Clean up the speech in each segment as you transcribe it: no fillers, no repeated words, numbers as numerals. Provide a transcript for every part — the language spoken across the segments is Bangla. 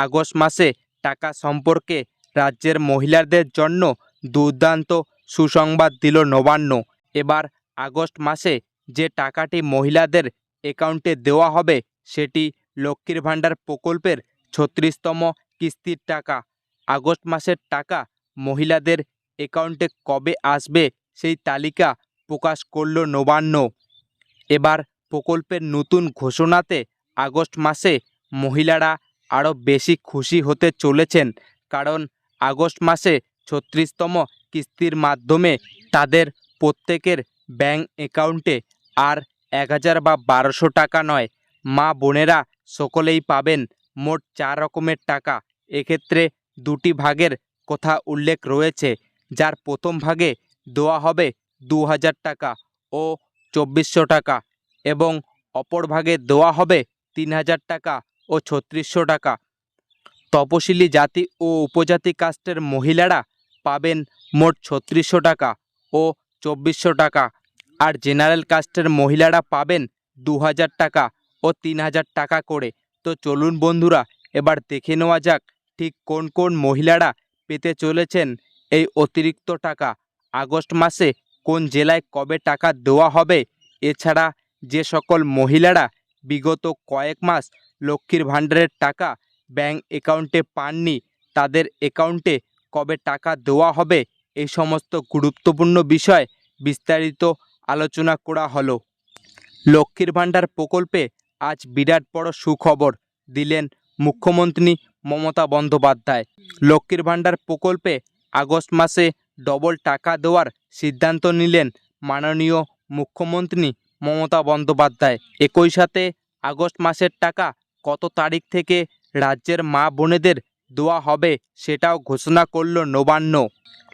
আগস্ট মাসে টাকা সম্পর্কে রাজ্যের মহিলাদের জন্য দুর্দান্ত সুসংবাদ দিল নবান্ন। এবার আগস্ট মাসে যে টাকাটি মহিলাদের অ্যাকাউন্টে দেওয়া হবে সেটি লক্ষ্মীর ভাণ্ডার প্রকল্পের ৩৬তম কিস্তির টাকা। আগস্ট মাসের টাকা মহিলাদের অ্যাকাউন্টে কবে আসবে সেই তালিকা প্রকাশ করল নবান্ন। এবার প্রকল্পের নতুন ঘোষণাতে আগস্ট মাসে মহিলারা আরও বেশি খুশি হতে চলেছেন, কারণ আগস্ট মাসে ৩৬তম কিস্তির মাধ্যমে তাদের প্রত্যেকের ব্যাংক অ্যাকাউন্টে আর ১,০০০ বা ১,২০০ টাকা নয়, মা বোনেরা সকলেই পাবেন মোট ৪ রকমের টাকা। এক্ষেত্রে দুটি ভাগের কথা উল্লেখ রয়েছে, যার প্রথম ভাগে দেওয়া হবে ২,০০০ টাকা ও ২৪০০ টাকা এবং অপর ভাগে দেওয়া হবে ৩,০০০ টাকা ও ৩৬০০ টাকা। তপশিলি জাতি ও উপজাতি কাস্টের মহিলারা পাবেন মোট ৩৬০০ টাকা ও ২৪০০ টাকা, আর জেনারেল কাস্টের মহিলারা পাবেন ২,০০০ টাকা ও ৩,০০০ টাকা করে। তো চলুন বন্ধুরা, এবার দেখে নেওয়া যাক ঠিক কোন কোন মহিলারা পেতে চলেছেন এই অতিরিক্ত টাকা। আগস্ট মাসে কোন জেলায় কবে টাকা দেওয়া হবে, এছাড়া যে সকল মহিলারা বিগত কয়েক মাস লক্ষ্মীর ভাণ্ডারের টাকা ব্যাংক অ্যাকাউন্টে পাননি তাদের অ্যাকাউন্টে কবে টাকা দেওয়া হবে, এই সমস্ত গুরুত্বপূর্ণ বিষয় বিস্তারিত আলোচনা করা হলো। লক্ষ্মীর ভাণ্ডার প্রকল্পে আজ বিরাট বড় সুখবর দিলেন মুখ্যমন্ত্রী মমতা বন্দ্যোপাধ্যায়। লক্ষ্মীর ভাণ্ডার প্রকল্পে আগস্ট মাসে ডবল টাকা দেওয়ার সিদ্ধান্ত নিলেন মাননীয় মুখ্যমন্ত্রী মমতা বন্দ্যোপাধ্যায়। একই সাথে আগস্ট মাসের টাকা কত তারিখ থেকে রাজ্যের মা বোনেদের দেওয়া হবে সেটাও ঘোষণা করল নবান্ন।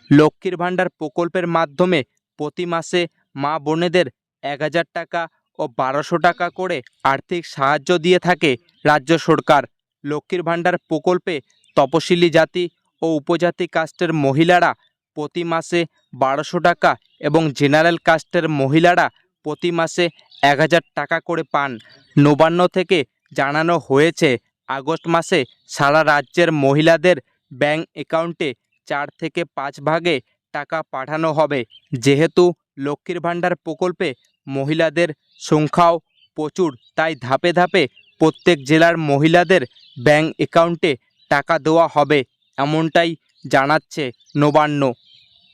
লক্ষ্মীর ভাণ্ডার প্রকল্পের মাধ্যমে প্রতি মাসে মা বোনেদের ১,০০০ টাকা ও ১,২০০ টাকা করে আর্থিক সাহায্য দিয়ে থাকে রাজ্য সরকার। লক্ষ্মীর ভাণ্ডার প্রকল্পে তপশিলি জাতি ও উপজাতি কাস্টের মহিলারা প্রতি মাসে ১,২০০ টাকা এবং জেনারেল কাস্টের মহিলারা প্রতি মাসে ১,০০০ টাকা করে পান। নবান্ন থেকে জানানো হয়েছে আগস্ট মাসে সারা রাজ্যের মহিলাদের ব্যাংক অ্যাকাউন্টে ৪ থেকে ৫ ভাগে টাকা পাঠানো হবে। যেহেতু লক্ষ্মীর ভাণ্ডার প্রকল্পে মহিলাদের সংখ্যাও প্রচুর, তাই ধাপে ধাপে প্রত্যেক জেলার মহিলাদের ব্যাংক অ্যাকাউন্টে টাকা দেওয়া হবে, এমনটাই জানাচ্ছে নবান্ন।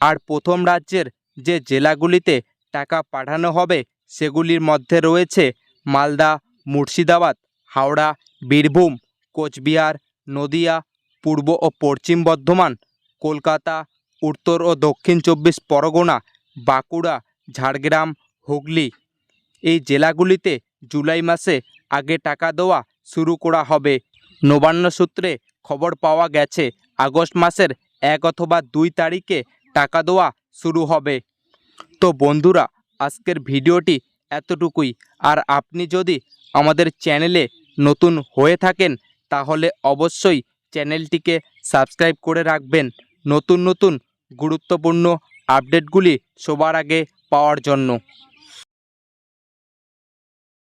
আর প্রথম রাজ্যের যে জেলাগুলিতে টাকা পাঠানো হবে সেগুলির মধ্যে রয়েছে মালদা, মুর্শিদাবাদ, হাওড়া, বীরভূম, কোচবিহার, নদিয়া, পূর্ব ও পশ্চিম বর্ধমান, কলকাতা, উত্তর ও দক্ষিণ ২৪ পরগনা, বাঁকুড়া, ঝাড়গ্রাম, হুগলি। এই জেলাগুলিতে জুলাই মাসে আগে টাকা দেওয়া শুরু করা হবে। নবান্ন সূত্রে খবর পাওয়া গেছে আগস্ট মাসের ১ অথবা ২ তারিখে টাকা দেওয়া শুরু হবে। তো বন্ধুরা, আজকের ভিডিওটি এতটুকুই। আর আপনি যদি আমাদের চ্যানেলে নতুন হয়ে থাকেন তাহলে অবশ্যই চ্যানেলটিকে সাবস্ক্রাইব করে রাখবেন নতুন নতুন গুরুত্বপূর্ণ আপডেটগুলি সবার আগে পাওয়ার জন্য।